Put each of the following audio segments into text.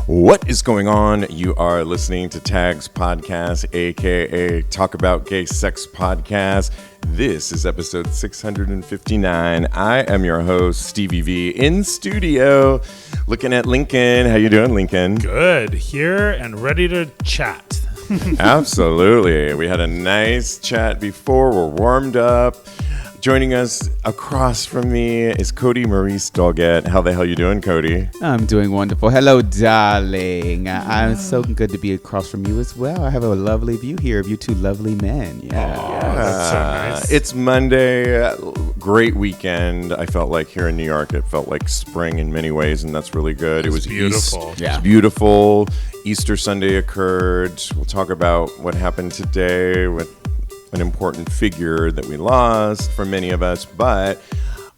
What is going on? You are listening to TAGSPodcast, aka Talk About Gay Sex Podcast. This is episode 659. I am your host, Stevie V, in studio, looking at Lincoln. How you doing, Lincoln? Good. Here and ready to chat. Absolutely. We had a nice chat before. We're warmed up. Joining us across from me is Kodi, Maurice, Doggette. How the hell you doing, Kodi? I'm doing wonderful. Hello, darling. I'm so good to be across from you as well. I have a lovely view here of you two lovely men. Yeah. Oh, that's so nice. It's Monday. Great weekend. I felt like here in New York, it felt like spring in many ways, and that's really good. It was beautiful. It was beautiful. Easter Sunday occurred. We'll talk about what happened today with an important figure that we lost for many of us, but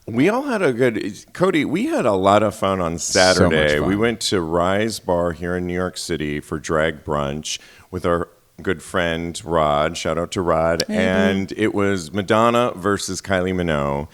we all had a good, Kodi, we had a lot of fun on Saturday. So much fun. We went to Rise Bar here in New York City for drag brunch with our good friend Rod. Shout out to Rod. And it was Madonna versus Kylie Minogue.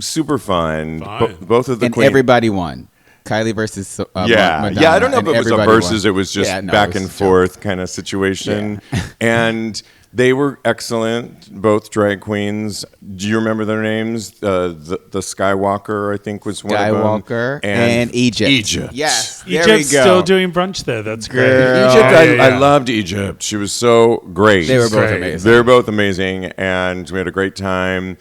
Super fun. Both of the And queens. everybody won. Kylie versus Madonna. Yeah, I don't know if it was a versus. Won. It was just back and forth kind of situation. Yeah. And they were excellent, both drag queens. Do you remember their names? The Skywalker, I think, was one of them. Skywalker and Egypt. Yes, Egypt's still doing brunch there. That's great. Egypt, I loved Egypt. She was so great. They were both Great. amazing. They were both amazing, and we had a great time.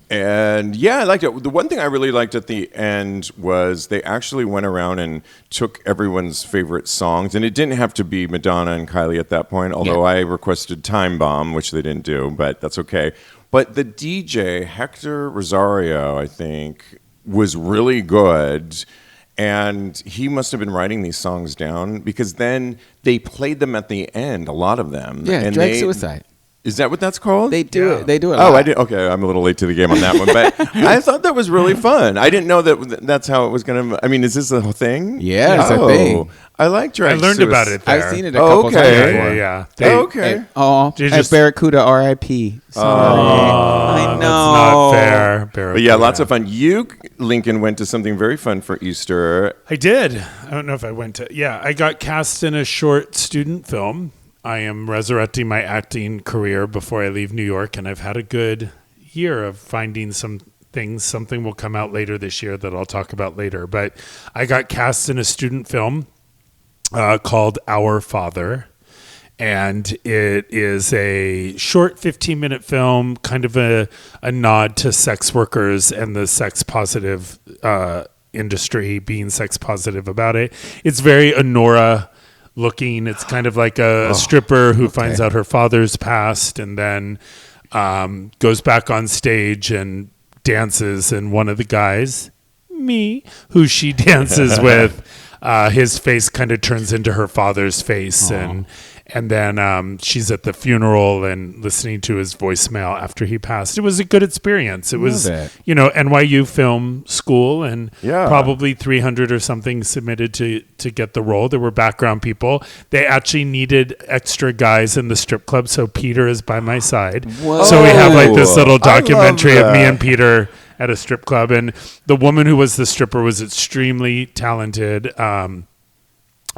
And yeah, I liked it. The one thing I really liked at the end was they actually went around and took everyone's favorite songs. And it didn't have to be Madonna and Kylie at that point, although I requested Time Bomb, which they didn't do, but that's okay. But the DJ, Hector Rosario, I think, was really good. And he must have been writing these songs down because then they played them at the end, a lot of them. Yeah, and drag suicide. Is that what that's called? They do it. They do it. Oh, I did. Okay, I'm a little late to the game on that one, but I thought that was really fun. I didn't know that's how it was going to. I mean, is this a whole thing? Yeah, it's a thing. I like drag. I learned about it there. I've seen it a couple times before. Yeah. Okay. At Barracuda, R.I.P. Sorry. I know. That's not fair. Barracuda. But yeah, lots of fun. You, Lincoln, went to something very fun for Easter. I did. I don't know if I went to. Yeah, I got cast in a short student film. I am resurrecting my acting career before I leave New York, and I've had a good year of finding some things. Something will come out later this year that I'll talk about later. But I got cast in a student film called Our Father, and it is a short 15-minute film, kind of a nod to sex workers and the sex positive industry, being sex positive about it. It's very Honora looking. It's kind of like a stripper who finds out her father's passed and then goes back on stage and dances, and one of the guys, me, who she dances with, his face kind of turns into her father's face. And then she's at the funeral and listening to his voicemail after he passed. It was a good experience. It was, NYU Film School, and probably 300 or something submitted to get the role. There were background people. They actually needed extra guys in the strip club, so Peter is by my side. Whoa. So we have like this little documentary of me and Peter at a strip club, and the woman who was the stripper was extremely talented.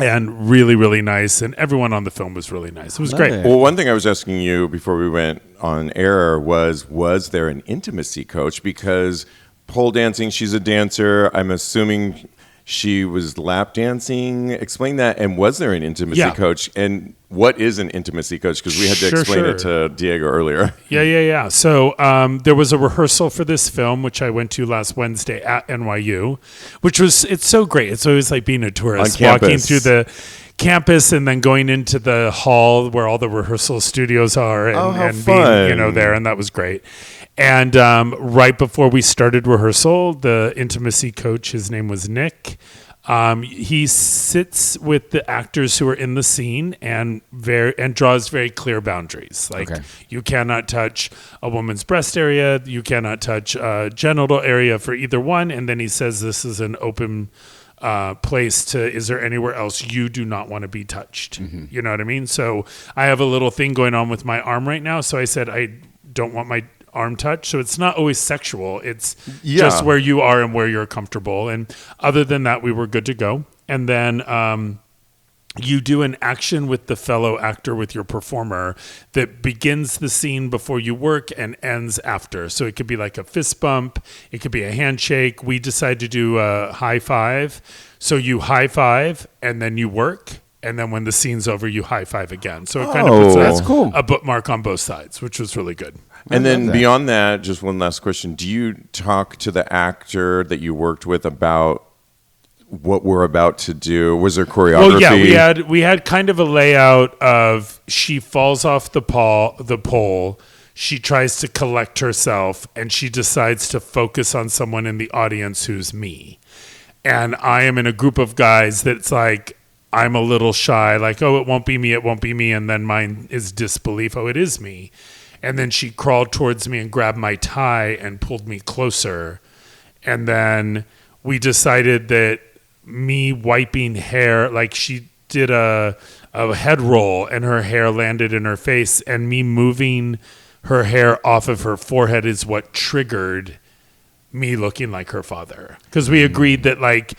And really, really nice. And everyone on the film was really nice. It was great. Well, one thing I was asking you before we went on air was there an intimacy coach? Because pole dancing, she's a dancer. I'm assuming she was lap dancing. Explain that. And was there an intimacy coach? And what is an intimacy coach? Because we had to explain it to Diego earlier. Yeah. So there was a rehearsal for this film, which I went to last Wednesday at NYU, it's so great. It's always like being a tourist, walking through the campus and then going into the hall where all the rehearsal studios are and being, there. And that was great. And right before we started rehearsal, the intimacy coach, his name was Nick. He sits with the actors who are in the scene and draws very clear boundaries. Like you cannot touch a woman's breast area, you cannot touch a genital area for either one. And then he says this is an open place to, is there anywhere else you do not want to be touched? Mm-hmm. You know what I mean? So I have a little thing going on with my arm right now. So I said, I don't want my arm touch. So it's not always sexual. It's just where you are and where you're comfortable. And other than that, we were good to go. And then you do an action with the fellow actor, with your performer, that begins the scene before you work and ends after. So it could be like a fist bump. It could be a handshake. We decide to do a high five. So you high five and then you work. And then when the scene's over, you high five again. So it kind of puts that's cool. a bookmark on both sides, which was really good. And then beyond that, just one last question. Do you talk to the actor that you worked with about what we're about to do? Was there choreography? Well, yeah, we had kind of a layout of she falls off the pole, she tries to collect herself, and she decides to focus on someone in the audience who's me. And I am in a group of guys that's like, I'm a little shy, like, oh, it won't be me, and then mine is disbelief, oh, it is me. And then she crawled towards me and grabbed my tie and pulled me closer. And then we decided that me wiping hair, like she did a head roll and her hair landed in her face, and me moving her hair off of her forehead is what triggered me looking like her father. Because we agreed that like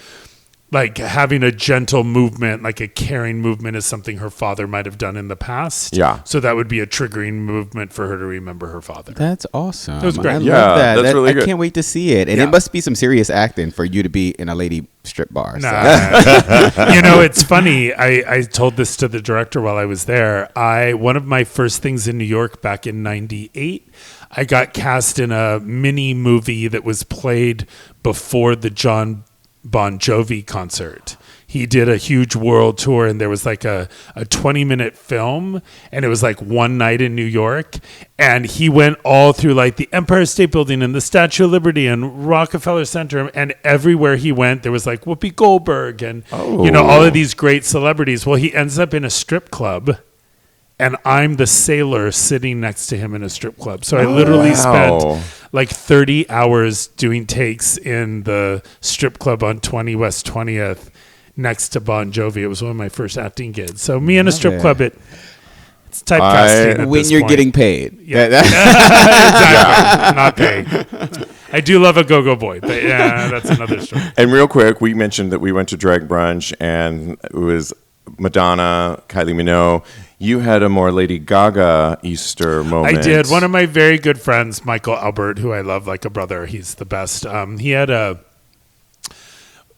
having a gentle movement, like a caring movement, is something her father might have done in the past. Yeah. So that would be a triggering movement for her to remember her father. That's awesome. That was great. I Yeah, love that. that's really good. I can't wait to see it. And Yeah. it must be some serious acting for you to be in a lady strip bar. So. Nah. You know, it's funny. I told this to the director while I was there. One of my first things in New York back in '98, I got cast in a mini movie that was played before the John Bon Jovi concert. He did a huge world tour, and there was like a 20-minute film, and it was like one night in New York, and he went all through like the Empire State Building and the Statue of Liberty and Rockefeller Center, and everywhere he went there was like Whoopi Goldberg and you know, all of these great celebrities. Well, he ends up in a strip club, and I'm the sailor sitting next to him in a strip club. So I literally spent like 30 hours doing takes in the strip club on 20 West 20th next to Bon Jovi. It was one of my first acting gigs. So me in a strip club, it's typecasting at when this you're point. getting paid. Yeah. Exactly. Not paid. I do love a go-go boy, but yeah, that's another story. And real quick, we mentioned that we went to drag brunch, and it was Madonna, Kylie Minogue. You had a more Lady Gaga Easter moment. I did. One of my very good friends, Michael Albert, who I love like a brother. He's the best. He had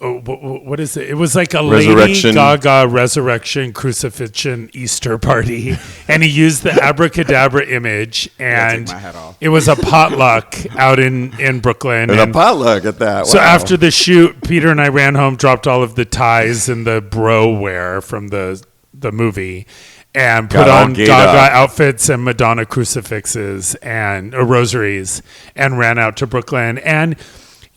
what is it? It was like a Lady Gaga resurrection crucifixion Easter party, and he used the abracadabra image, and take my hat off. it was a potluck out in Brooklyn. And a potluck at that. So Wow. after the shoot, Peter and I ran home, dropped all of the ties and the bro wear from the movie, and put on Gaga outfits and Madonna crucifixes and rosaries, and ran out to Brooklyn. And,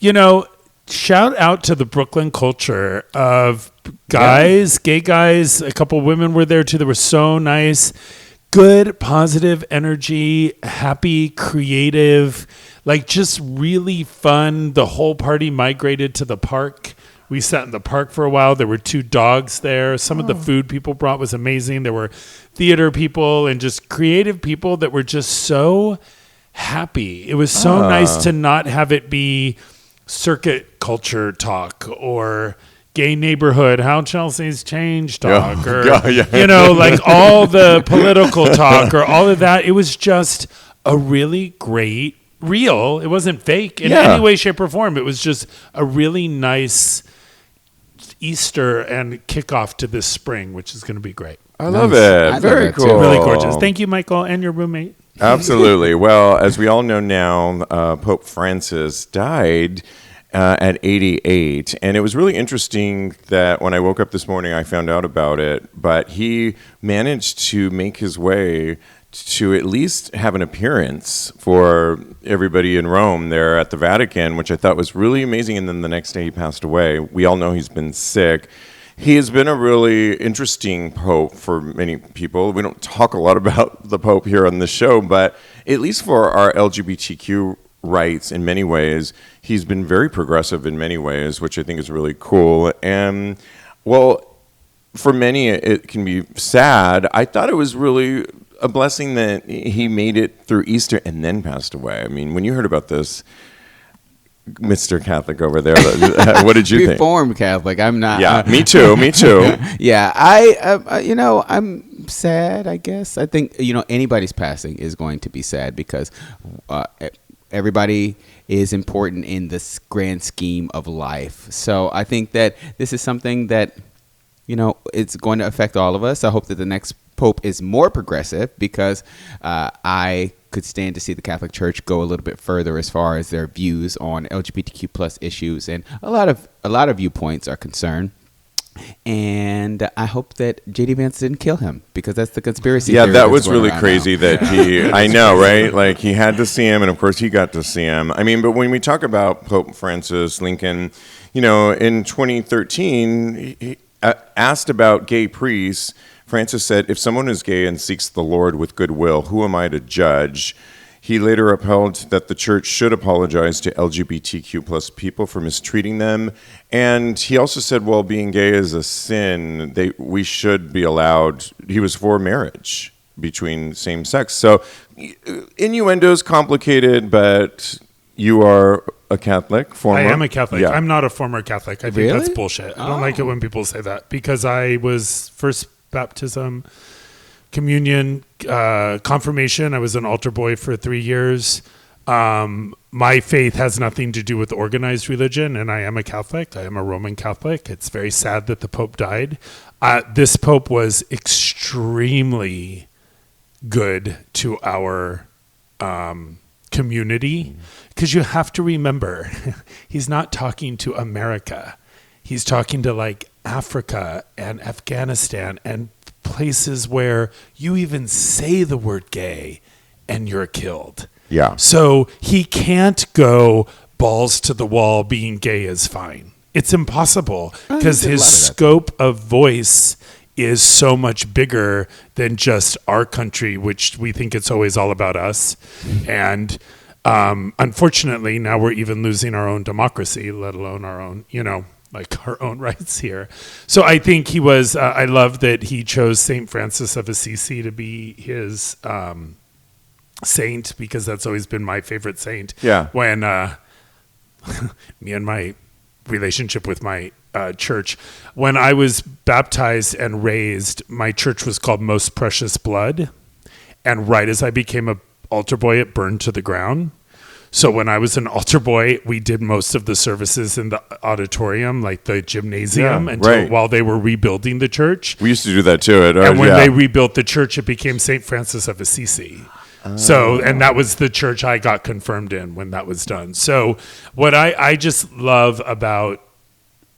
you know, shout out to the Brooklyn culture of guys, gay guys. A couple women were there too. They were so nice. Good, positive energy, happy, creative, like just really fun. The whole party migrated to the park. We sat in the park for a while. There were 2 dogs there. Some of the food people brought was amazing. There were theater people and just creative people that were just so happy. It was so nice to not have it be circuit culture talk or gay neighborhood, how Chelsea's changed talk, or, you know, like all the political talk or all of that. It was just a really great, real, it wasn't fake in any way, shape, or form. It was just a really nice Easter and kickoff to this spring, which is going to be great. I love it. Very cool. Too. Really gorgeous. Thank you, Michael, and your roommate. Absolutely. Well, as we all know now, Pope Francis died at 88. And it was really interesting that when I woke up this morning, I found out about it. But he managed to make his way to at least have an appearance for everybody in Rome there at the Vatican, which I thought was really amazing. And then the next day he passed away. We all know he's been sick. He has been a really interesting pope for many people. We don't talk a lot about the pope here on the show, but at least for our LGBTQ rights in many ways, he's been very progressive in many ways, which I think is really cool. And, well, for many, it can be sad. I thought it was really a blessing that he made it through Easter and then passed away. I mean, when you heard about this, Mr. Catholic over there. What did you think? Reformed Catholic. I'm not. Yeah, me too. Yeah, I'm sad, I guess. I think, anybody's passing is going to be sad because everybody is important in this grand scheme of life. So I think that this is something that, it's going to affect all of us. I hope that the next Pope is more progressive because I could stand to see the Catholic Church go a little bit further as far as their views on LGBTQ plus issues, and a lot of viewpoints are concerned. And I hope that J.D. Vance didn't kill him because that's the conspiracy. Yeah, theory that that's was going really around crazy now. that I know, right? Like he had to see him, and of course he got to see him. I mean, but when we talk about Pope Francis, Lincoln, in 2013, he asked about gay priests. Francis said, "If someone is gay and seeks the Lord with goodwill, who am I to judge?" He later upheld that the church should apologize to LGBTQ plus people for mistreating them. And he also said, well, being gay is a sin. We should be allowed. He was for marriage between same sex. So innuendo's complicated, but you are a Catholic, former? I am a Catholic. Yeah. I'm not a former Catholic. I think Really? that's bullshit. I don't like it when people say that because I was first baptism, communion, confirmation. I was an altar boy for 3 years. My faith has nothing to do with organized religion, and I am a Catholic. I am a Roman Catholic. It's very sad that the Pope died. This Pope was extremely good to our community because you have to remember, he's not talking to America. He's talking to like Africa and Afghanistan and places where you even say the word gay and you're killed. Yeah. So he can't go balls to the wall being gay is fine. It's impossible because his scope of voice is so much bigger than just our country, which we think it's always all about us. And unfortunately, now we're even losing our own democracy, let alone our own, like our own rights here. So I think he was, I love that he chose St. Francis of Assisi to be his saint because that's always been my favorite saint. Yeah. When me and my relationship with my church, when I was baptized and raised, my church was called Most Precious Blood. And right as I became an altar boy, it burned to the ground. So when I was an altar boy, we did most of the services in the auditorium, like the gymnasium, while they were rebuilding the church. We used to do that too. And when they rebuilt the church, it became St. Francis of Assisi. So, and that was the church I got confirmed in when that was done. So what I just love about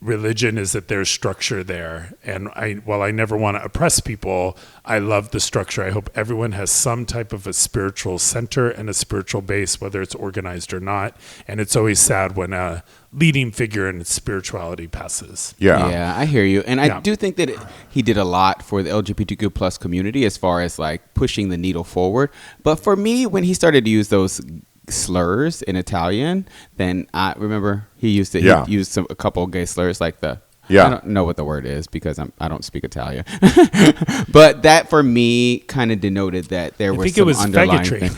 religion is that there's structure there. And while I never want to oppress people, I love the structure. I hope everyone has some type of a spiritual center and a spiritual base, whether it's organized or not. And it's always sad when a leading figure in spirituality passes. Yeah, I hear you. And I do think that he did a lot for the LGBTQ plus community as far as like pushing the needle forward. But for me, when he started to use those slurs in Italian, then I remember he used to he used a couple of gay slurs like I don't know what the word is because I don't speak Italian. But that for me kind of denoted that there was some underlying thing.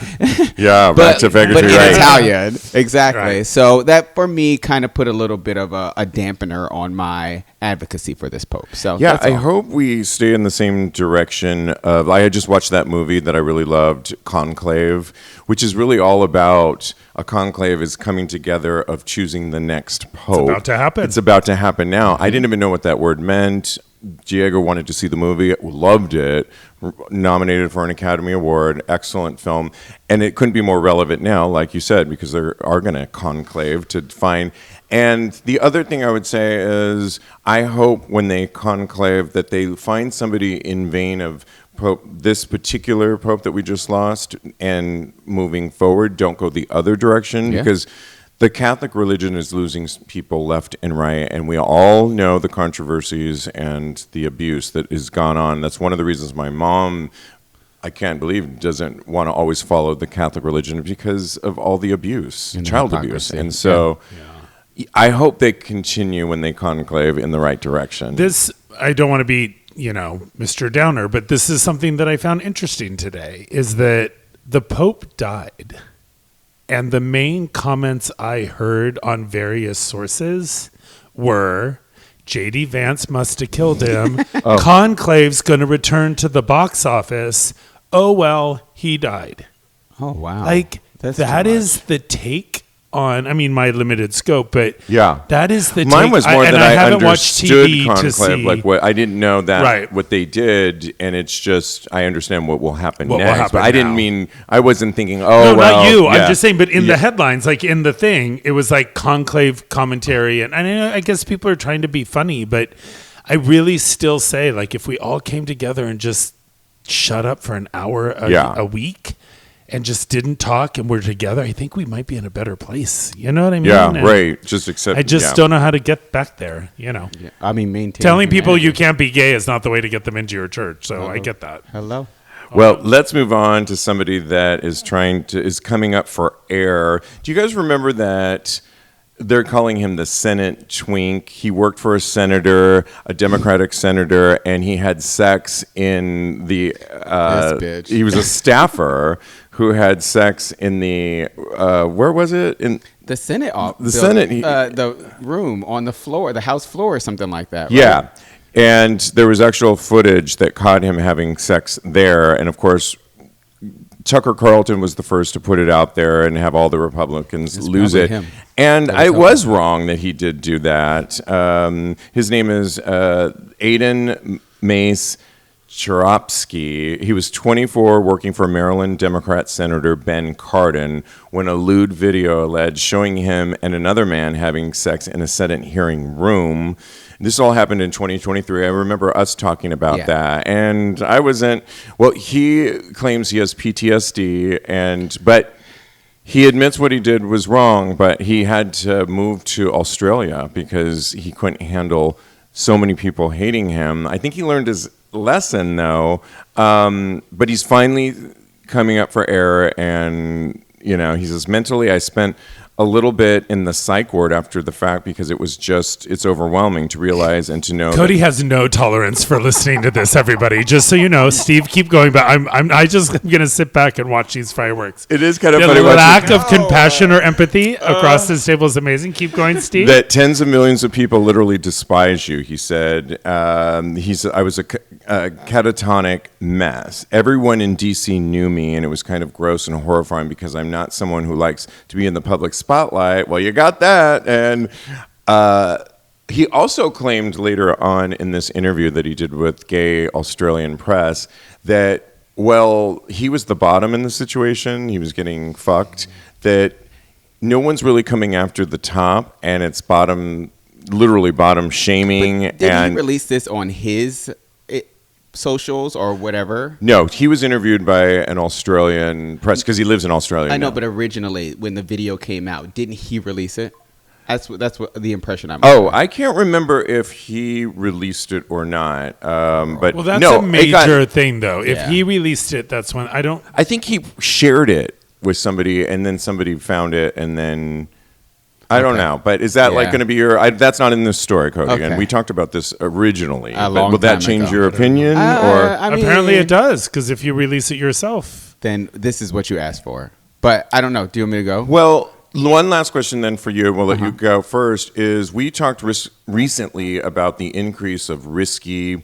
Yeah, back to faggotry, but in right. Italian, exactly. Right. So that for me kind of put a little bit of a dampener on my advocacy for this Pope. So yeah, that's I all. hope we stay in the same direction of. I had just watched that movie that I really loved, Conclave, which is really all about a conclave is coming together of choosing the next pope. It's about to happen. It's about to happen now. I didn't even know what that word meant. Diego wanted to see the movie, loved it, nominated for an Academy Award, excellent film, and it couldn't be more relevant now, like you said, because they are going to conclave to find. And the other thing I would say is I hope when they conclave that they find somebody in vein of Pope, this particular Pope that we just lost, and moving forward, don't go the other direction, because the Catholic religion is losing people left and right, and we all know the controversies and the abuse that has gone on. That's one of the reasons my mom, I can't believe, doesn't want to always follow the Catholic religion because of all the abuse, And child abuse. And so I hope they continue when they conclave in the right direction. This, I don't want to be, Mr. Downer, but this is something that I found interesting today, is that the Pope died. And the main comments I heard on various sources were, J.D. Vance must have killed him. Conclave's going to return to the box office. Oh, well, he died. Oh, wow. Like, That's that is the take on, I mean, my limited scope, but Yeah. that is the Mine take. was more and that I I haven't watched understood TV Conclave, to see. like what I didn't know that Right. what they did, and it's just I understand what will happen What will next. happen but I didn't now. mean I wasn't thinking. No, Oh, well, not you. yeah. I'm just saying, but in Yeah. the headlines, like in the thing, it was like conclave commentary. And I guess people are trying to be funny, but I really still say, like, if we all came together and just shut up for an hour a week and just didn't talk and we're together, I think we might be in a better place. You know what I mean? Yeah, And right. Just accept. I just don't know how to get back there, you know. Yeah. I mean, maintain. Telling people humanity. you can't be gay is not the way to get them into your church. So I get that. Hello. Well, let's move on to somebody that is coming up for air. Do you guys remember that they're calling him the Senate twink? He worked for a senator, a Democratic senator, and he had sex in the. This bitch. He was a staffer who had sex in the. Where was it? In The Senate. Senate, the room on the floor, the House floor, or something like that. Right? Yeah. And there was actual footage that caught him having sex there. And of course, Tucker Carlson was the first to put it out there and have all the Republicans lose probably it. him. And I was wrong that he did do that. His name is Aiden Mace Choropsky. He was 24, working for Maryland Democrat Senator Ben Cardin, when a lewd video alleged showing him and another man having sex in a Senate hearing room. This all happened in 2023. I remember us talking about that. And I wasn't, well, he claims he has PTSD, but he admits what he did was wrong, but he had to move to Australia because he couldn't handle so many people hating him. I think he learned his lesson, though, but he's finally coming up for air, and, you know, he says, mentally, I spent a little bit in the psych ward after the fact because it's overwhelming to realize and to know. Cody has no tolerance for listening to this, everybody. Just so you know, Steve, keep going, but I'm going to sit back and watch these fireworks. It is kind of The funny. lack of compassion or empathy across this table is amazing. Keep going, Steve. That tens of millions of people literally despise you, he said. He said, I was a catatonic mess. Everyone in D.C. knew me, and it was kind of gross and horrifying because I'm not someone who likes to be in the public spotlight. Well, you got that. And he also claimed later on in this interview that he did with Gay Australian Press that, well, he was the bottom in the situation. He was getting fucked. That no one's really coming after the top, and it's literally bottom shaming. But did he release this on his socials or whatever? No, he was interviewed by an Australian press because he lives in Australia. I know, now. but originally when the video came out, didn't he release it? That's what the impression I'm. Oh, I can't remember if he released it or not. But well, that's no, a major thing, though. If he released it, that's when I think he shared it with somebody, and then somebody found it, and then. I don't know, but is that like going to be your? That's not in this story, Cody. Okay. And we talked about this originally. A But long will that time change ago. your opinion? Or I mean, apparently it does, because if you release it yourself, then this is what you asked for. But I don't know. Do you want me to go? well, one last question then for you. We'll let you go first. Is we talked recently about the increase of risky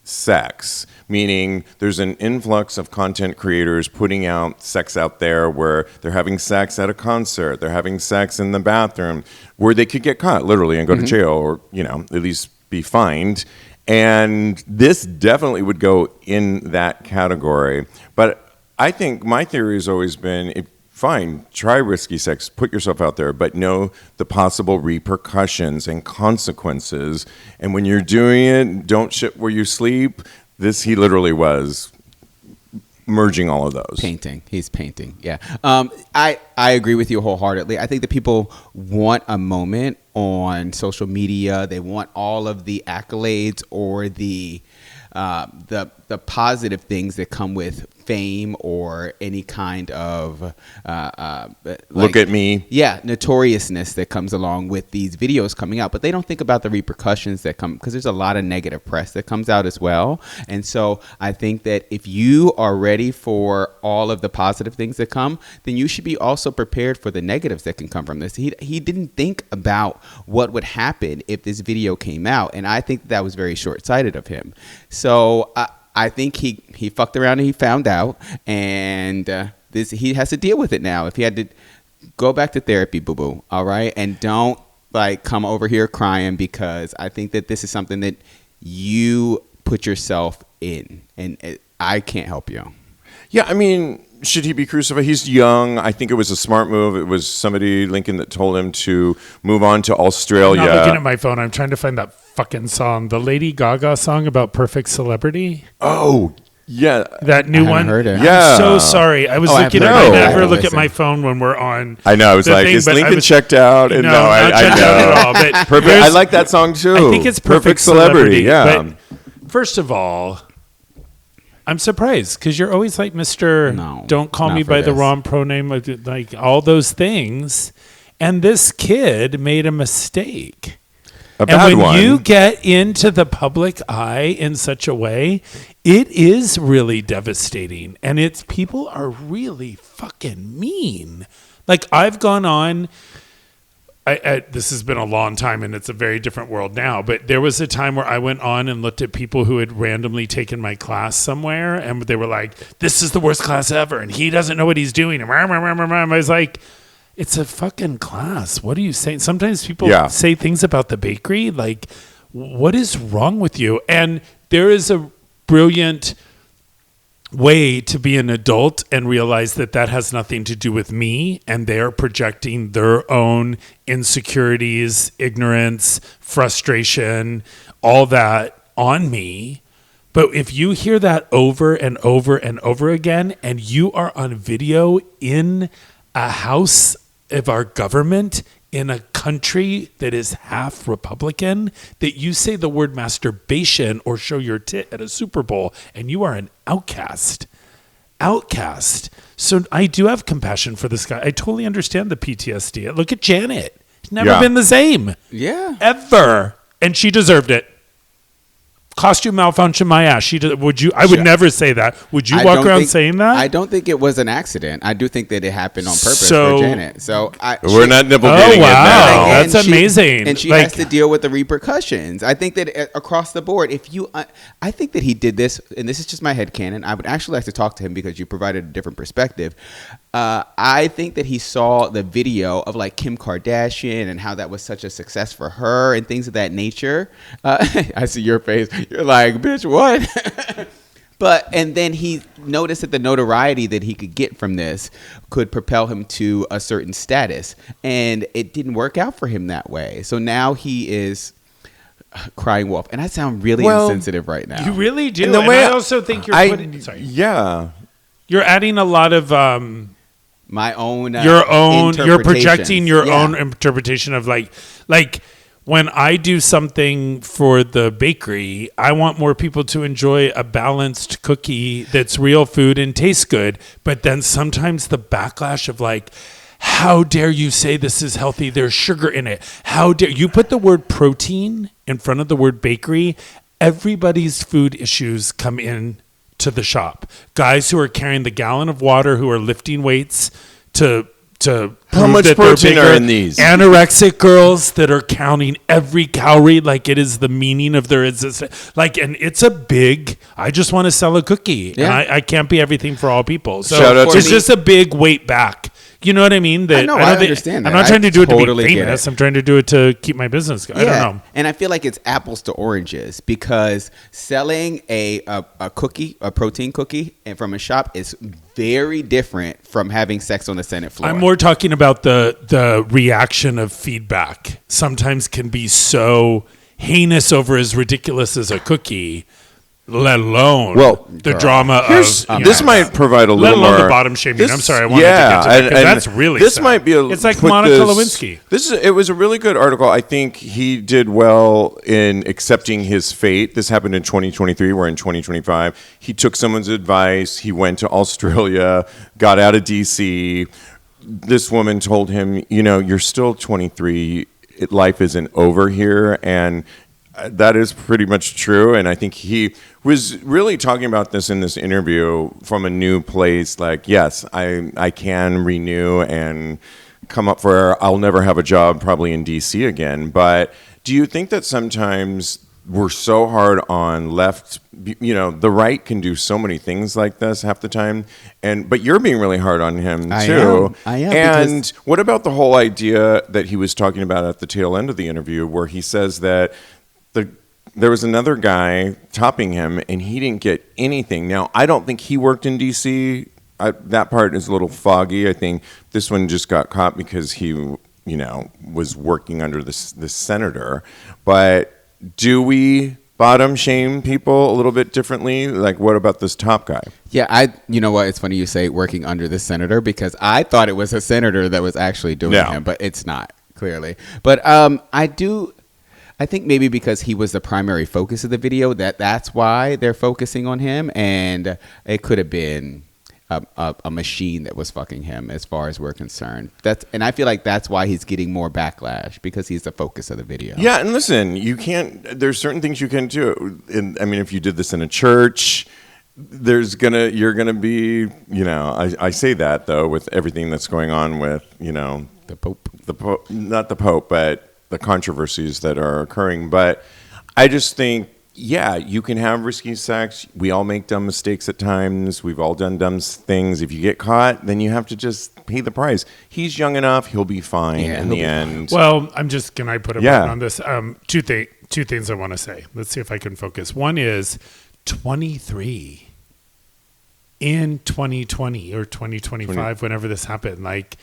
sex, meaning there's an influx of content creators putting out sex out there where they're having sex at a concert, they're having sex in the bathroom, where they could get caught literally and go to jail, or, you know, at least be fined. And this definitely would go in that category. But I think my theory has always been, fine, try risky sex, put yourself out there, but know the possible repercussions and consequences. And when you're doing it, don't shit where you sleep. He literally was merging all of those. He's painting. Yeah. I agree with you wholeheartedly. I think that people want a moment on social media. They want all of the accolades or the positive things that come with fame or any kind of Look at me. Yeah, notoriousness that comes along with these videos coming out, but they don't think about the repercussions that come, because there's a lot of negative press that comes out as well. And so I think that if you are ready for all of the positive things that come, then you should be also prepared for the negatives that can come from this. He didn't think about what would happen if this video came out, and I think that was very short-sighted of him. So I think he fucked around and he found out, and he has to deal with it now. If he had to go back to therapy, boo-boo, all right? And don't come over here crying, because I think that this is something that you put yourself in, and I can't help you. Yeah, I mean, should he be crucified? He's young. I think it was a smart move. It was somebody, Lincoln, that told him to move on to Australia. I'm not looking at my phone. I'm trying to find that fucking song. The Lady Gaga song about perfect celebrity. Oh, yeah. That new one? Heard it. Yeah. I'm so sorry. I was looking at heard I it. never look at my phone when we're on. I know. I was like, is Lincoln checked out? And no, I not checked out at all. But Perfect. I like that song too. I think it's Perfect Celebrity. Yeah. But first of all, I'm surprised, because you're always like, Mr. No, don't call me by the wrong pronoun, like all those things. And this kid made a mistake. A bad one. When you get into the public eye in such a way, it is really devastating. And people are really fucking mean. Like, I've gone on. This has been a long time, and it's a very different world now, but there was a time where I went on and looked at people who had randomly taken my class somewhere, and they were like, this is the worst class ever, and he doesn't know what he's doing. And I was like, it's a fucking class. What are you saying? Sometimes people say things about the bakery, like, what is wrong with you? And there is a brilliant way to be an adult and realize that has nothing to do with me, and they're projecting their own insecurities, ignorance, frustration, all that on me. But if you hear that over and over and over again, and you are on video in a house of our government in a country that is half Republican, that you say the word masturbation or show your tit at a Super Bowl, and you are an outcast. So I do have compassion for this guy. I totally understand the PTSD. Look at Janet. Never been the same. Yeah. Ever. And she deserved it. Costume malfunction, my ass. Would you? I would never say that. Would you walk around saying that? I don't think it was an accident. I do think that it happened on purpose for Janet. So we're not nibble-gating it now. That's amazing. And she has to deal with the repercussions. I think that across the board, I think that he did this, and this is just my headcanon. I would actually like to talk to him because you provided a different perspective. I think that he saw the video of like Kim Kardashian and how that was such a success for her and things of that nature. I see your face. You're like, bitch, what? And then he noticed that the notoriety that he could get from this could propel him to a certain status. And it didn't work out for him that way. So now he is crying wolf. And I sound really insensitive right now. You really do. And I also think you're putting... Sorry. Yeah. You're adding a lot of... my own you're projecting your own interpretation of like when I do something for the bakery, I want more people to enjoy a balanced cookie that's real food and tastes good. But then sometimes the backlash of like, how dare you say this is healthy? There's sugar in it. How dare you put the word protein in front of the word bakery? Everybody's food issues come in to the shop. Guys who are carrying the gallon of water, who are lifting weights to how much protein are in these? Anorexic girls that are counting every calorie like it is the meaning of their existence. Like, and it's a big, I just want to sell a cookie. Yeah. And I can't be everything for all people. So it's just a big weight back. You know what I mean? I understand that. I'm not trying to do it to be famous. I'm trying to do it to keep my business going. Yeah. I don't know. And I feel like it's apples to oranges, because selling a cookie, a protein cookie, and from a shop is very different from having sex on the Senate floor. I'm more talking about the reaction of feedback. Sometimes can be so heinous over as ridiculous as a cookie. let alone the girl. drama of this might provide a let little alone more the bottom shaming. I'm sorry, I wanted yeah, to get to that because and that's really this sad. might be it's like Monica Lewinsky. It was a really good article. I think he did well in accepting his fate. This happened in 2023. We're in 2025. He took someone's advice. He went to Australia, got out of DC. This woman told him, you're still 23. Life isn't over here, and that is pretty much true. And I think he was really talking about this in this interview from a new place. Like, yes, I can renew and come up for, I'll never have a job probably in DC again. But do you think that sometimes we're so hard on left, the right can do so many things like this half the time. But you're being really hard on him too. I am. And what about the whole idea that he was talking about at the tail end of the interview where he says that there was another guy topping him, and he didn't get anything. Now, I don't think he worked in D.C. That part is a little foggy. I think this one just got caught because he, was working under this senator. But do we bottom shame people a little bit differently? Like, what about this top guy? Yeah, you know what? It's funny you say working under the senator because I thought it was a senator that was actually doing him, but it's not, clearly. But I think maybe because he was the primary focus of the video, that's why they're focusing on him, and it could have been a machine that was fucking him, as far as we're concerned. And I feel like that's why he's getting more backlash because he's the focus of the video. Yeah, and listen, you can't. There's certain things you can do. If you did this in a church, you're gonna be. I say that though with everything that's going on with the Pope, not the Pope, but the controversies that are occurring. But I just think, yeah, you can have risky sex. We all make dumb mistakes at times. We've all done dumb things. If you get caught, then you have to just pay the price. He's young enough. He'll be fine in the end. Well, can I put a button on this? Two things I want to say. Let's see if I can focus. One is 23 in 2020 or 2025, whenever this happened. Like,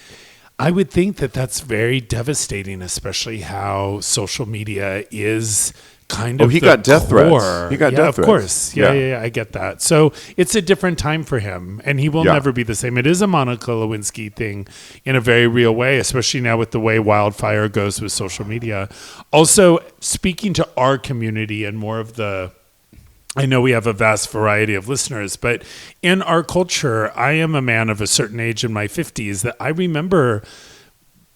I would think that that's very devastating, especially how social media is kind of he got death threats. He got death threats. Of course. Yeah, I get that. So it's a different time for him, and he will never be the same. It is a Monica Lewinsky thing in a very real way, especially now with the way wildfire goes with social media. Also, speaking to our community and more of I know we have a vast variety of listeners, but in our culture, I am a man of a certain age in my 50s that I remember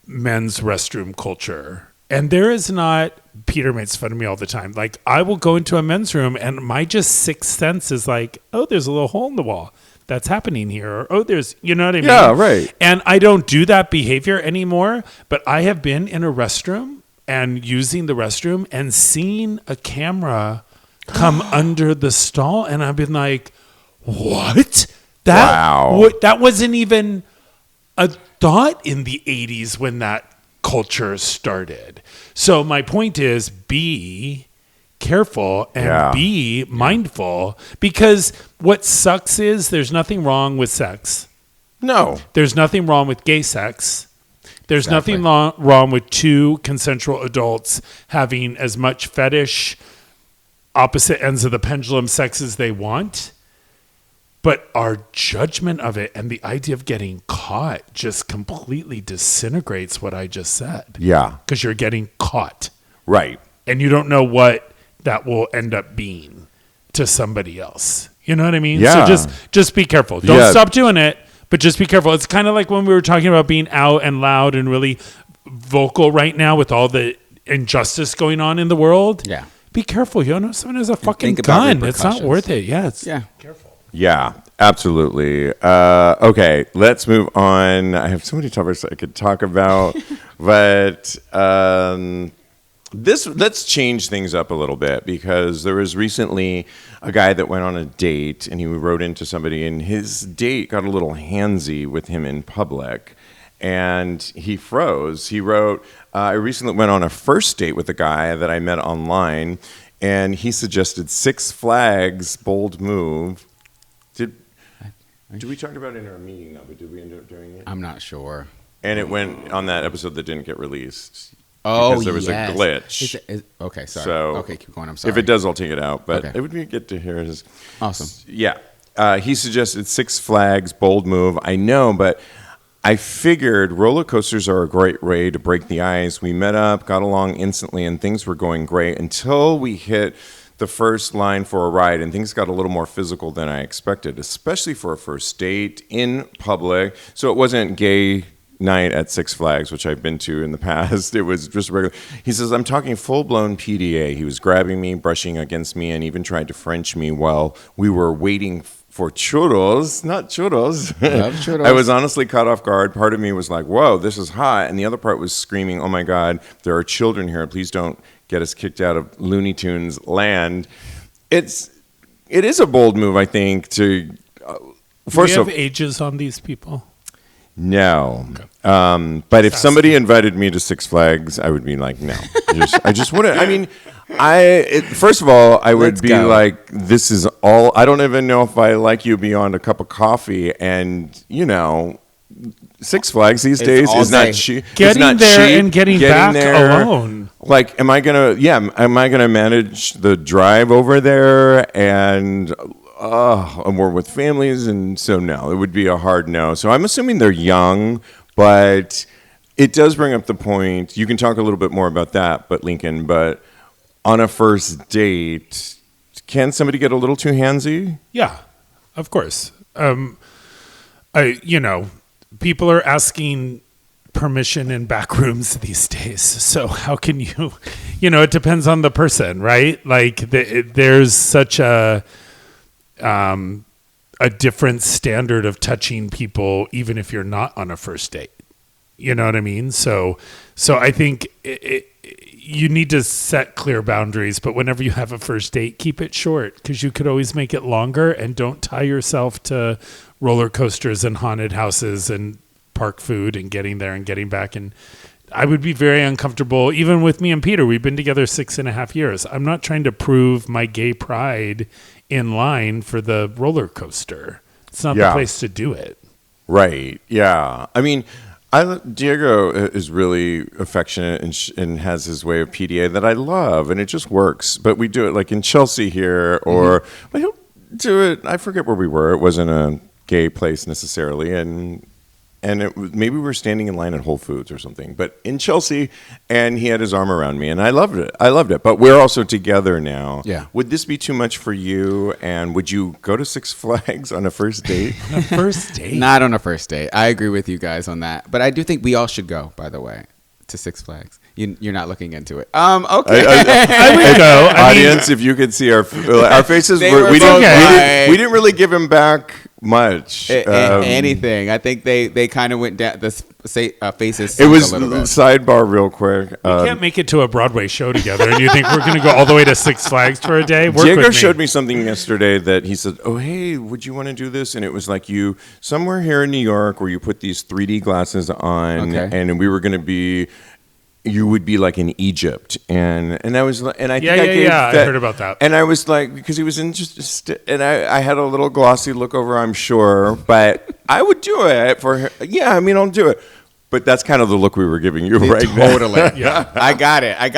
men's restroom culture. And there is not, Peter makes fun of me all the time. Like, I will go into a men's room and my just sixth sense is like, oh, there's a little hole in the wall. That's happening here. Or, oh, there's, you know what I mean? Yeah, right. And I don't do that behavior anymore, but I have been in a restroom and using the restroom and seen a camera come under the stall, and I've been like, what? That wasn't even a thought in the 80s when that culture started. So my point is, be careful and be mindful, because what sucks is there's nothing wrong with sex. No. There's nothing wrong with gay sex. There's nothing wrong with two consensual adults having as much fetish opposite ends of the pendulum sex as they want, but our judgment of it and the idea of getting caught just completely disintegrates what I just said. Yeah. Because you're getting caught. Right. And you don't know what that will end up being to somebody else. You know what I mean? Yeah. So just be careful. Don't stop doing it, but just be careful. It's kind of like when we were talking about being out and loud and really vocal right now with all the injustice going on in the world. Yeah. Be careful. You know, someone has a fucking gun. It's not worth it. Careful. Yeah, absolutely. Okay, let's move on. I have so many topics I could talk about, but let's change things up a little bit, because there was recently a guy that went on a date and he wrote into somebody, and his date got a little handsy with him in public. And he froze. He wrote, I recently went on a first date with a guy that I met online, and he suggested Six Flags, bold move. Did we talk about it in our meeting, though, but did we end up doing it? I'm not sure. And it went on that episode that didn't get released. Oh, because there was yes. a glitch. Okay, sorry. So okay, keep going. I'm sorry. If it does, I'll take it out. But Okay. it would be good to hear his. Awesome. Yeah. He suggested Six Flags, bold move. I know, but I figured roller coasters are a great way to break the ice. We met up, got along instantly, and things were going great until we hit the first line for a ride, and things got a little more physical than I expected, especially for a first date in public. So it wasn't gay night at Six Flags, which I've been to in the past. It was just regular. He says, I'm talking full-blown PDA. He was grabbing me, brushing against me, and even tried to French me while we were waiting for churros, not churros. Love churros. I was honestly caught off guard. Part of me was like, whoa, this is hot. And the other part was screaming, oh my God, there are children here. Please don't get us kicked out of Looney Tunes land. It is a bold move, I think, to... Do we have ages on these people? No. But if somebody invited me to Six Flags, I would be like, no. I just wouldn't. I mean, first of all, I would Let's be go. like, this is all. I don't even know if I like you beyond a cup of coffee. And, Six Flags these days all is day. not cheap. Getting there and getting back alone. Like, am I gonna manage the drive over there? And we're with families, and so no, it would be a hard no. So I'm assuming they're young, but it does bring up the point. You can talk a little bit more about that, but Lincoln, on a first date, can somebody get a little too handsy? Yeah, of course. People are asking permission in back rooms these days. So how can you, it depends on the person, right? Like there's such a different standard of touching people, even if you're not on a first date. You know what I mean? So I think you need to set clear boundaries, but whenever you have a first date, keep it short, because you could always make it longer, and don't tie yourself to roller coasters and haunted houses and park food and getting there and getting back. And I would be very uncomfortable, even with me and Peter. We've been together 6.5 years. I'm not trying to prove my gay pride in line for the roller coaster. It's not the place to do it. Right. Yeah. I mean, Diego is really affectionate and has his way of PDA that I love, and it just works. But we do it like in Chelsea here, or he'll do it. I forget where we were. It wasn't a gay place necessarily, and maybe we were standing in line at Whole Foods or something, but in Chelsea, and he had his arm around me, and I loved it. But we're also together now. Yeah. Would this be too much for you? And would you go to Six Flags on a first date? First date? Not on a first date. I agree with you guys on that. But I do think we all should go, by the way, to Six Flags. You're not looking into it. Okay. I would go. Audience, if you could see our faces, They we were didn't, both we didn't really give him back much. Anything. I think they kind of went down. The faces. It was a little bit. sidebar real quick. We can't make it to a Broadway show together, and you think we're going to go all the way to Six Flags for a day? Work Diego with me. showed me something yesterday that he said, oh, hey, would you want to do this? And it was like somewhere here in New York where you put these 3D glasses on, and we were going to be... You would be like in Egypt, and I was, and I think I gave that, I heard about that. and I was like, because he was interested, and I had a little glossy look over, I'm sure, but I would do it for her. Yeah, I mean, I'll do it, but that's kind of the look we were giving you right now. Totally. Yeah. I got it. I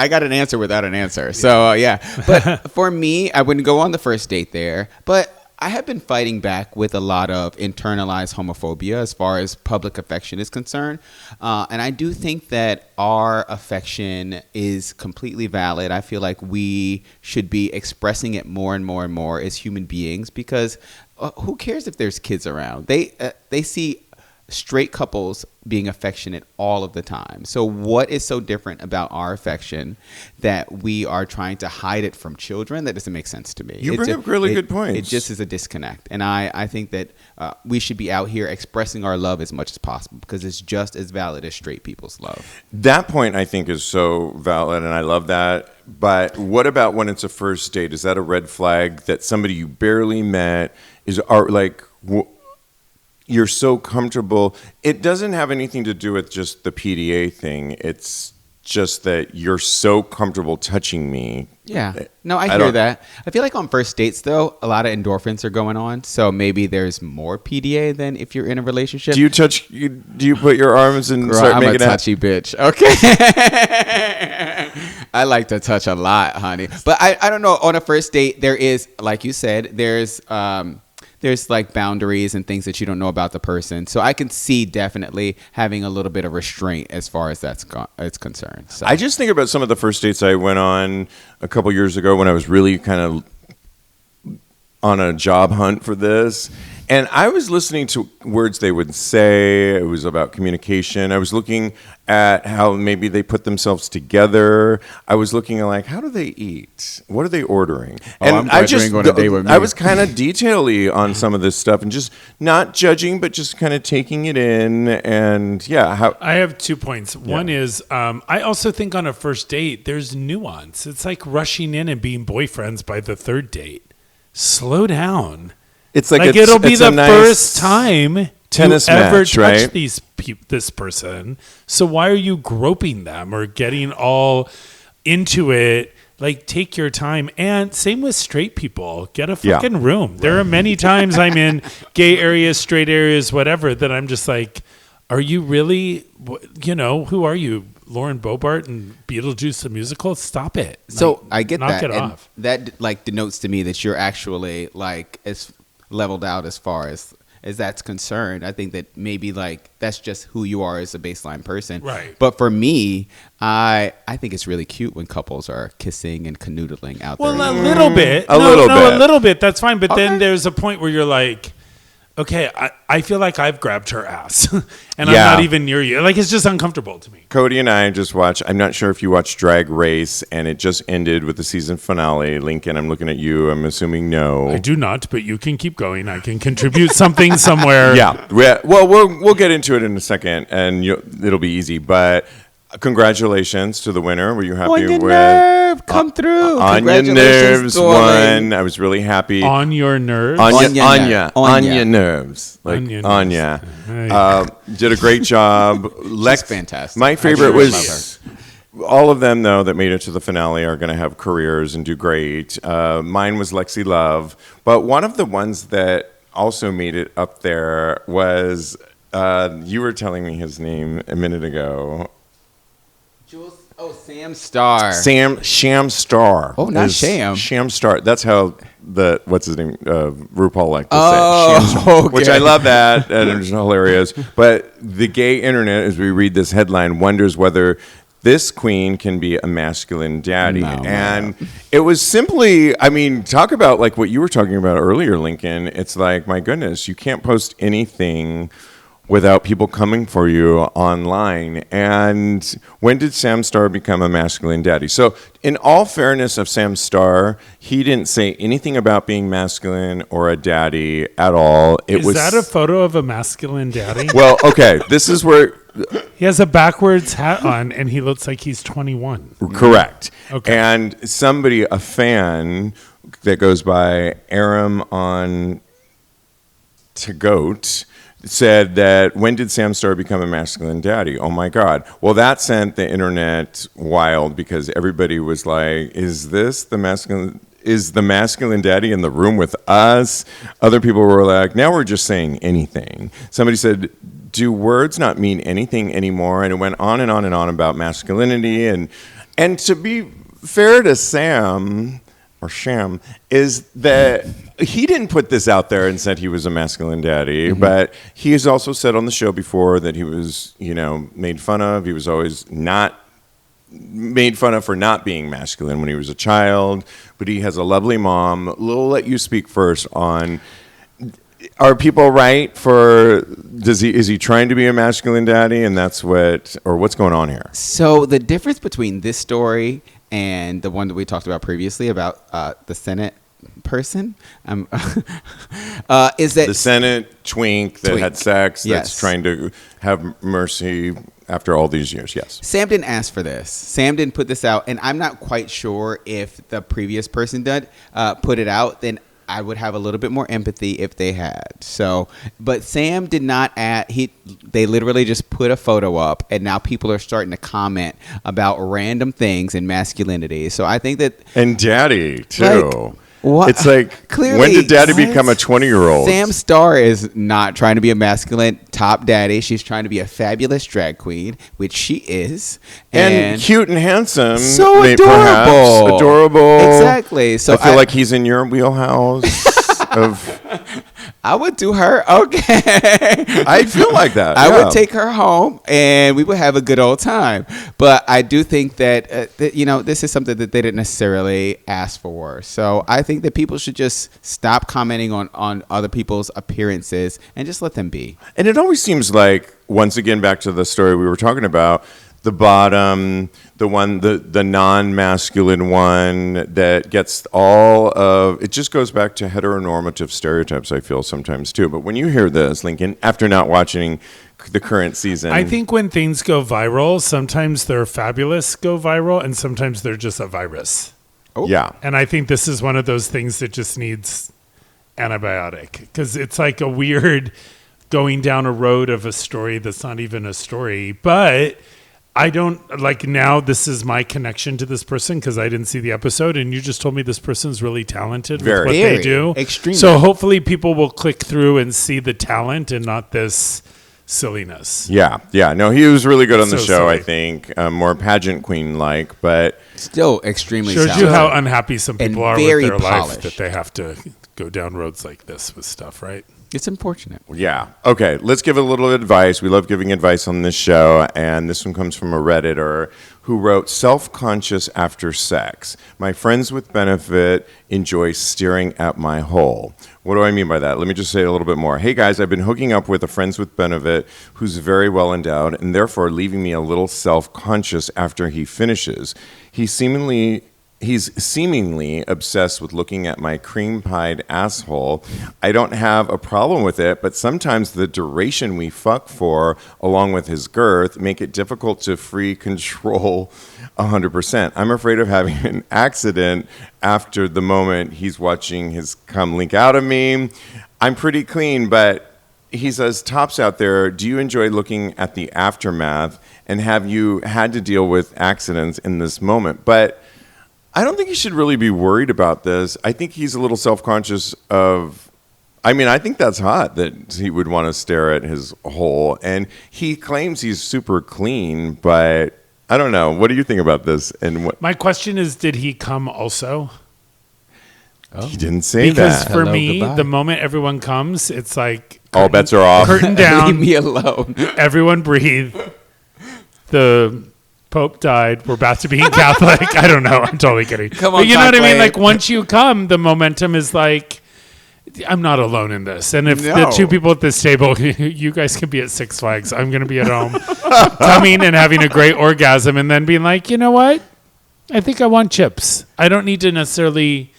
got an answer without an answer. So yeah, but for me, I wouldn't go on the first date there, but I have been fighting back with a lot of internalized homophobia as far as public affection is concerned. And I do think that our affection is completely valid. I feel like we should be expressing it more and more and more as human beings, because who cares if there's kids around? They see straight couples being affectionate all of the time. So what is so different about our affection that we are trying to hide it from children? That doesn't make sense to me. You bring up really good points. It just is a disconnect. And I think that we should be out here expressing our love as much as possible, because it's just as valid as straight people's love. That point, I think, is so valid, and I love that. But what about when it's a first date? Is that a red flag that somebody you barely met you're so comfortable? It doesn't have anything to do with just the PDA thing. It's just that you're so comfortable touching me. Yeah. No, I hear that. I feel like on first dates, though, a lot of endorphins are going on. So maybe there's more PDA than if you're in a relationship. Do you put your arms and start I'm making a touchy bitch. Okay. I like to touch a lot, honey. But I don't know. On a first date, there is, like you said, there's like boundaries and things that you don't know about the person. So I can see definitely having a little bit of restraint as far as it's concerned. So. I just think about some of the first dates I went on a couple years ago when I was really kind of on a job hunt for this. And I was listening to words they would say. It was about communication. I was looking at how maybe they put themselves together. I was looking at like, how do they eat? What are they ordering? And I'm glad you ain't going on a date with me. I was kind of detail-y on some of this stuff and just not judging, but just kind of taking it in. And yeah, I have 2 points. One is I also think on a first date, there's nuance. It's like rushing in and being boyfriends by the third date. Slow down. It's like it'll be the first time tennis you ever match, touch right? this person. So why are you groping them or getting all into it? Like, take your time. And same with straight people. Get a fucking room. There are many times I'm in gay areas, straight areas, whatever, that I'm just like, are you really, who are you? Lauren Bobart and Beetlejuice the musical? Stop it. So I get knock that. It off. That like denotes to me that you're actually like as leveled out as far as that's concerned. I think that maybe like that's just who you are as a baseline person. Right. But for me, I think it's really cute when couples are kissing and canoodling out there. Well, a little bit. A little bit. That's fine. But then there's a point where you're like, okay, I feel like I've grabbed her ass and I'm not even near you. Like, it's just uncomfortable to me. Kodi and I just watched, I'm not sure if you watched Drag Race, and it just ended with the season finale. Lincoln, I'm looking at you. I'm assuming no. I do not, but you can keep going. I can contribute something somewhere. Yeah. Well, we'll get into it in a second, and it'll be easy. But congratulations to the winner. Were you happy on your with nerve? Come through. On Your Nerves won. I was really happy. On Your Nerves? Anya Nerves. Like Anya Anya. Nerves. Did a great job. She's fantastic. My favorite love was all of them, though, that made it to the finale are going to have careers and do great. Mine was Lexi Love. But one of the ones that also made it up there was, you were telling me his name a minute ago. Sam Starr. Sham Starr. Oh, not Sham. Sham Starr. That's how what's his name? RuPaul liked to say. Oh, okay. Which I love that, and it's hilarious. But the gay internet, as we read this headline, wonders whether this queen can be a masculine daddy. And it was simply, I mean, talk about like what you were talking about earlier, Lincoln. It's like, my goodness, you can't post anything without people coming for you online. And when did Sam Starr become a masculine daddy? So in all fairness of Sam Starr, he didn't say anything about being masculine or a daddy at all. Is that a photo of a masculine daddy? Well, okay, this is where... He has a backwards hat on, and he looks like he's 21. Correct. Okay. And somebody, a fan that goes by Aram on Tagote, said that when did Sam Starr become a masculine daddy? Oh my God. Well, that sent the internet wild because everybody was like, is the masculine daddy in the room with us? Other people were like, now we're just saying anything. Somebody said, do words not mean anything anymore? And it went on and on and on about masculinity. And to be fair to Sam, or Sham, is that he didn't put this out there and said he was a masculine daddy, but he has also said on the show before that he was, made fun of. He was always not made fun of for not being masculine when he was a child, but he has a lovely mom. We'll let you speak first on, are people right for, is he trying to be a masculine daddy, and that's what's going on here? So the difference between this story and the one that we talked about previously about the Senate person is that the Senate twink that had sex that's trying to have mercy after all these years. Yes. Sam didn't ask for this. Sam didn't put this out, and I'm not quite sure if the previous person did put it out. Then I would have a little bit more empathy if they had. So, but Sam did not add. They literally just put a photo up, and now people are starting to comment about random things in masculinity. So I think that and Daddy too. What? It's like, Clearly, when did Daddy become a 20-year-old? Sam Starr is not trying to be a masculine top daddy. She's trying to be a fabulous drag queen, which she is. And cute and handsome. So adorable. Perhaps. Adorable. Exactly. So I feel like he's in your wheelhouse of... I would do her. Okay. I feel like that. I would take her home and we would have a good old time. But I do think that, this is something that they didn't necessarily ask for. So I think that people should just stop commenting on other people's appearances and just let them be. And it always seems like, once again, back to the story we were talking about, the bottom, the non-masculine one that gets all of, it just goes back to heteronormative stereotypes, I feel sometimes too. But when you hear this, Lincoln, after not watching the current season. I think when things go viral, sometimes they're fabulous go viral and sometimes they're just a virus. Oh. Yeah. And I think this is one of those things that just needs antibiotic because it's like a weird going down a road of a story that's not even a story. But I don't like now this is my connection to this person because I didn't see the episode and you just told me this person's really talented with what they do. Extremely. So hopefully people will click through and see the talent and not this silliness. Yeah. No, he was really good on the So show, silly. I think. More pageant queen-like, but... Still extremely Shows talented. you how unhappy some people are with very their life polished. that they have to go down roads like this with stuff, right? It's unfortunate. Yeah. Okay, let's give a little advice. We love giving advice on this show, and this one comes from a Redditor who wrote, "Self-conscious after sex. My friends with benefit enjoy staring at my hole." What do I mean by that? Let me just say a little bit more. Hey guys, I've been hooking up with a friends with benefit who's very well endowed and therefore leaving me a little self-conscious after he finishes. He's seemingly obsessed with looking at my cream-pied asshole. I don't have a problem with it, but sometimes the duration we fuck for, along with his girth, make it difficult to free control 100%. I'm afraid of having an accident after the moment he's watching his cum leak out of me. I'm pretty clean, but he says, tops out there, do you enjoy looking at the aftermath, and have you had to deal with accidents in this moment? But I don't think he should really be worried about this. I think he's a little self-conscious of, I think that's hot that he would want to stare at his hole. And he claims he's super clean, but I don't know. What do you think about this? And My question is, did he come also? He didn't say Because that. for Hello, me, goodbye. the moment everyone comes, it's like All bets are off. curtain Leave down, me alone. everyone breathe. The Pope died. We're about to be Catholic. I don't know. I'm totally kidding. Come on, but you know what I mean? Conclave. Like once you come, the momentum is like, I'm not alone in this. And if the No. two people at this table, you guys can be at Six Flags. I'm going to be at home, coming and having a great orgasm, and then being like, you know what? I think I want chips. I don't need to necessarily,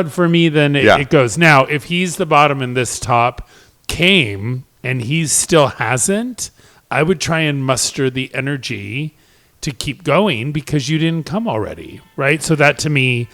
for me, then it goes. Now, if he's the bottom and this top came and he still hasn't, I would try and muster the energy to keep going because you didn't come already, right? So that to me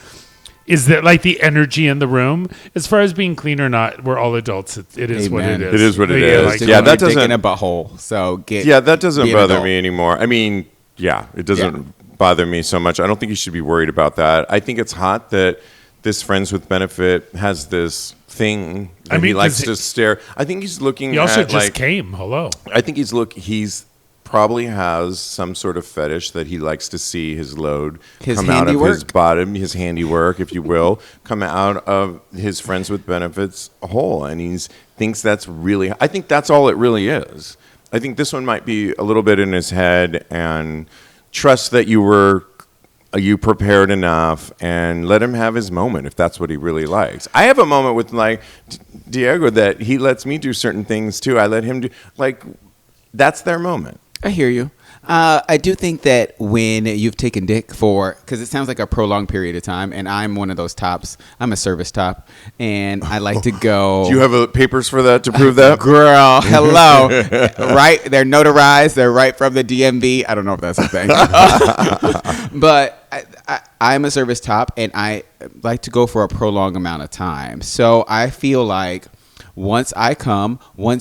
is that like the energy in the room. As far as being clean or not, we're all adults. It is what it Amen. is. It is what it But is. like, Yeah, that Dick doesn't- in a butthole. So that doesn't be an bother adult. me anymore. It doesn't bother me so much. I don't think you should be worried about that. I think it's hot that this Friends with Benefit has this thing that he likes 'cause to stare. I think he's looking He also at just came. Hello. I think he's probably has some sort of fetish that he likes to see his load His come out of his handiwork? bottom, his handiwork, if you will, come out of his Friends with Benefits hole. And he thinks that's really, I think that's all it really is. I think this one might be a little bit in his head, and trust that you prepared enough and let him have his moment if that's what he really likes. I have a moment with like Diego that he lets me do certain things too. I let him do, like, that's their moment. I hear you. I do think that when you've taken dick because it sounds like a prolonged period of time, and I'm one of those tops. I'm a service top, and I like to go. Do you have papers for that to prove that? Girl, hello. Right? They're notarized. They're right from the DMV. I don't know if that's a thing. But I'm a service top, and I like to go for a prolonged amount of time. So I feel like once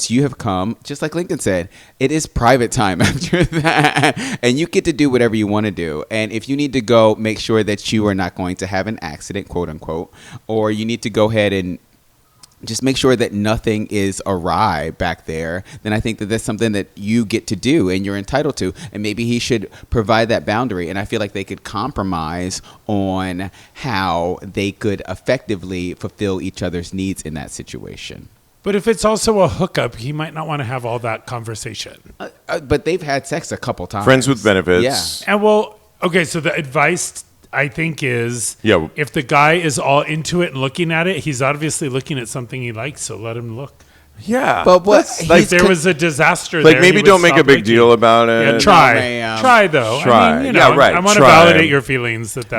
you have come, just like Lincoln said, it is private time after that. And you get to do whatever you want to do. And if you need to go, make sure that you are not going to have an accident, quote unquote, or you need to go ahead and just make sure that nothing is awry back there, then I think that that's something that you get to do and you're entitled to. And maybe he should provide that boundary. And I feel like they could compromise on how they could effectively fulfill each other's needs in that situation. But if it's also a hookup, he might not want to have all that conversation. But they've had sex a couple times. Friends with benefits. Yeah. And okay, so the advice I think is if the guy is all into it and looking at it, he's obviously looking at something he likes, so let him look. Yeah. But like there was a disaster like there. Maybe don't make a big deal about it. Yeah, try though. Try. I mean, right. I want to validate your feelings that's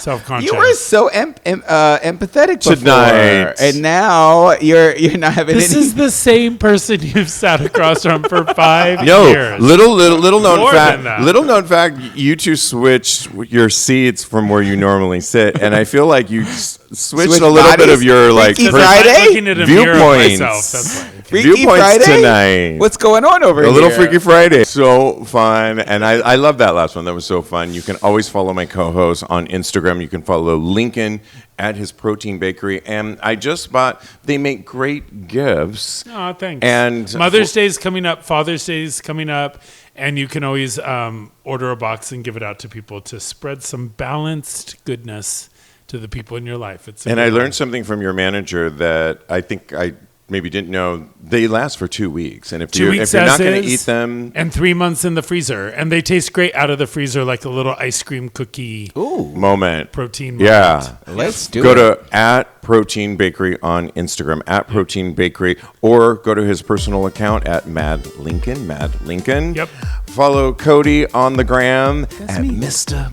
self-conscious. You were so empathetic tonight. Before, and now you're not having This is the same person you've sat across from for 5 years. Little known More fact. than that. Little known fact, you two switched your seats from where you normally sit, and I feel like you switched a little bit of your Freaky Friday viewpoints. That's why. Freaky Friday tonight. What's going on over here? A little Freaky Friday. So fun. And I love that last one. That was so fun. You can always follow my co-host on Instagram. You can follow Lincoln at his Protein Bakery. And I just bought, they make great gifts. Oh, thanks. And Mother's Day is coming up. Father's Day is coming up. And you can always order a box and give it out to people to spread some balanced goodness to the people in your life. I learned something from your manager that I think I maybe didn't know. They last for 2 weeks, and if you're not going to eat them, and 3 months in the freezer, and they taste great out of the freezer, like a little ice cream cookie moment. Protein moment. Yeah, let's do go it. Go to at Protein Bakery on Instagram, at Protein Bakery, or go to his personal account at Mad Lincoln. Yep. Follow Kodi on the gram at Mr.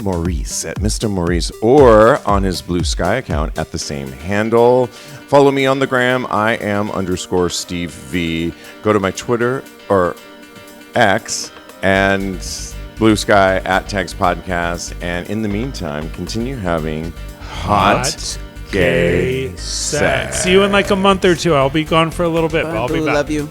Maurice, or on his Blue Sky account at the same handle. Follow me on the gram. I am _Steve V. Go to my Twitter or X and Blue Sky at TAGSPodcast. And in the meantime, continue having hot gay sex. See you in like a month or two. I'll be gone for a little bit, but I'll be back. Love you.